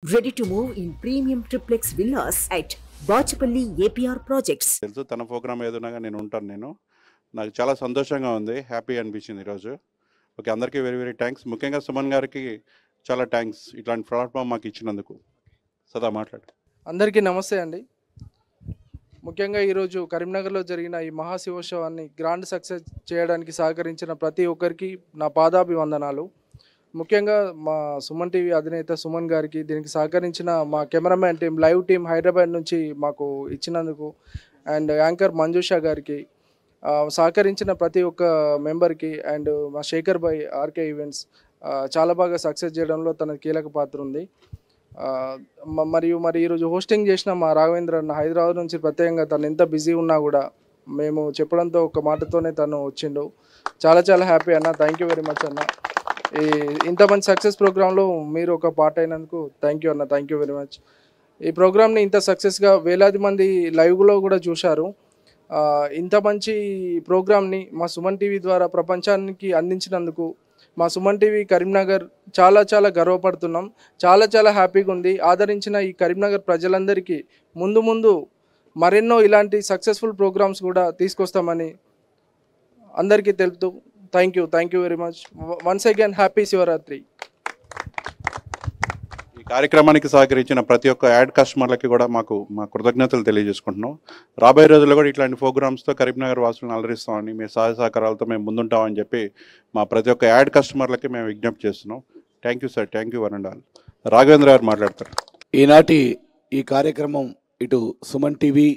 Ready to move in premium triplex villas at Bachapalli APR Projects. తెలుసు తన programme ఏదైనా నేను ఉంటాను. నాకు చాలా సంతోషంగా ఉంది, హ్యాపీ అనిపించింది ఈరోజు. ఓకే, అందరికీ వెరీ వెరీ థ్యాంక్స్. ముఖ్యంగా సుమన్ గారికి చాలా థ్యాంక్స్ ఇట్లాంటి ప్లాట్ఫామ్ మాకు ఇచ్చినందుకు. సదా మాట్లాడు. అందరికీ నమస్తే అండి. ముఖ్యంగా ఈరోజు కరీంనగర్లో జరిగిన ఈ మహాశివోత్సవాన్ని గ్రాండ్ సక్సెస్ చేయడానికి సహకరించిన ప్రతి ఒక్కరికి నా పాదాభివందనాలు. ముఖ్యంగా మా సుమన్ టీవీ అధినేత సుమన్ గారికి, దీనికి సహకరించిన మా cameraman team, live team Hyderabad నుంచి మాకు ఇచ్చినందుకు, అండ్ యాంకర్ మంజుషా గారికి, సహకరించిన ప్రతి ఒక్క మెంబర్కి, అండ్ మా శేఖర్ భాయ్ ఆర్కే ఈవెంట్స్ చాలా బాగా సక్సెస్ చేయడంలో తన కీలక పాత్ర ఉంది. మరి ఈరోజు హోస్టింగ్ చేసిన మా రాఘవేంద్ర అన్న హైదరాబాద్ నుంచి ప్రత్యేకంగా తను ఎంత బిజీ ఉన్నా కూడా మేము చెప్పడంతో ఒక మాటతోనే తను వచ్చిండు. చాలా చాలా హ్యాపీ అన్న, థ్యాంక్ యూ వెరీ మచ్ అన్న. ఇంత మంచి సక్సెస్ ప్రోగ్రాంలో మీరు ఒక పార్ట్ అయినందుకు థ్యాంక్ యూ అన్న, థ్యాంక్ యూ వెరీ మచ్. ఈ ప్రోగ్రామ్ని ఇంత సక్సెస్గా వేలాది మంది లైవ్లో కూడా చూశారు. ఇంత మంచి ప్రోగ్రామ్ని మా సుమన్ టీవీ ద్వారా ప్రపంచానికి అందించినందుకు మా సుమన్ టీవీ కరీంనగర్ చాలా చాలా గర్వపడుతున్నాం. చాలా చాలా హ్యాపీగా ఉంది. ఆదరించిన ఈ కరీంనగర్ ప్రజలందరికీ ముందు ముందు మరెన్నో ఇలాంటి సక్సెస్ఫుల్ ప్రోగ్రామ్స్ కూడా తీసుకొస్తామని అందరికీ తెలుపుతూ thank you very much. Once again happy Shivaratri. ఈ కార్యక్రమానికి సహకరించిన ప్రతి ఒక్క యాడ్ కస్టమర్లకి కూడా మా కృతజ్ఞతలు తెలియజేసుకుంటున్నాం. రాబోయే రోజుల్లో కూడా ఇట్లాంటి ప్రోగ్రామ్స్తో కరీంనగర్ వాసులను అలరిస్తామని, మీ సహాయ సహకారాలతో మేము ముందుంటామని చెప్పి మా ప్రతి ఒక్క యాడ్ కస్టమర్లకి మేము విజ్ఞప్తి చేస్తున్నాం. Thank you sir, thank you one and all. Raghavendra garu మాట్లాడతారు. ఈనాటి ఈ కార్యక్రమం ఇటు సుమన్ టీవీ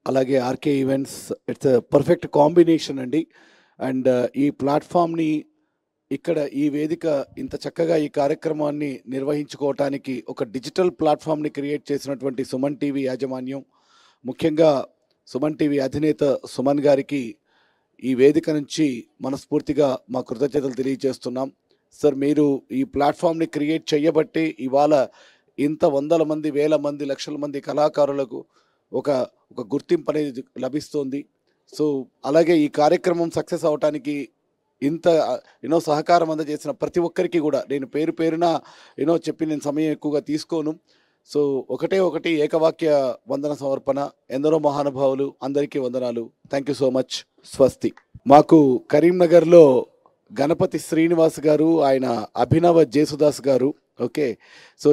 అలాగే RK events, it's perfect combination అండి. అండ్ ఈ ప్లాట్ఫామ్ని ఇక్కడ ఈ వేదిక ఇంత చక్కగా ఈ కార్యక్రమాన్ని నిర్వహించుకోవటానికి ఒక డిజిటల్ ప్లాట్ఫామ్ని క్రియేట్ చేసినటువంటి సుమన్ టీవీ యాజమాన్యం, ముఖ్యంగా సుమన్ టీవీ అధినేత సుమన్ గారికి ఈ వేదిక నుంచి మనస్ఫూర్తిగా మా కృతజ్ఞతలు తెలియజేస్తున్నాం. సార్, మీరు ఈ ప్లాట్ఫామ్ని క్రియేట్ చేయబట్టి ఇవాళ ఇంత వందల మంది, వేల మంది, లక్షల మంది కళాకారులకు ఒక గుర్తింపు అనేది లభిస్తుంది. సో అలాగే ఈ కార్యక్రమం సక్సెస్ అవటానికి ఇంత సహకారం అందజేసిన ప్రతి ఒక్కరికి కూడా నేను పేరు పేరున చెప్పి నేను సమయం ఎక్కువగా తీసుకోను. సో ఒకటి ఏకవాక్య వందన సమర్పణ. ఎందరో మహానుభావులు, అందరికీ వందనాలు. Thank you so much. స్వస్తి. మాకు కరీంనగర్లో గణపతి శ్రీనివాస్ గారు, ఆయన అభినవ జేసుదాస్ గారు. ఓకే, సో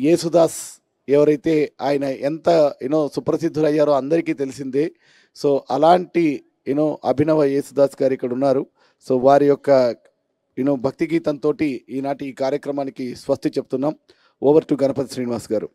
యేసుదాస్ ఎవరైతే ఆయన ఎంత సుప్రసిద్ధులయ్యారో అందరికీ తెలిసిందే. సో అలాంటి అభినవ యేసుదాస్ గారు ఇక్కడ ఉన్నారు. సో వారి యొక్క భక్తి గీతంతో ఈనాటి ఈ కార్యక్రమానికి స్వస్తి చెప్తున్నాం. ఓవర్ టు గణపతి శ్రీనివాస్ గారు.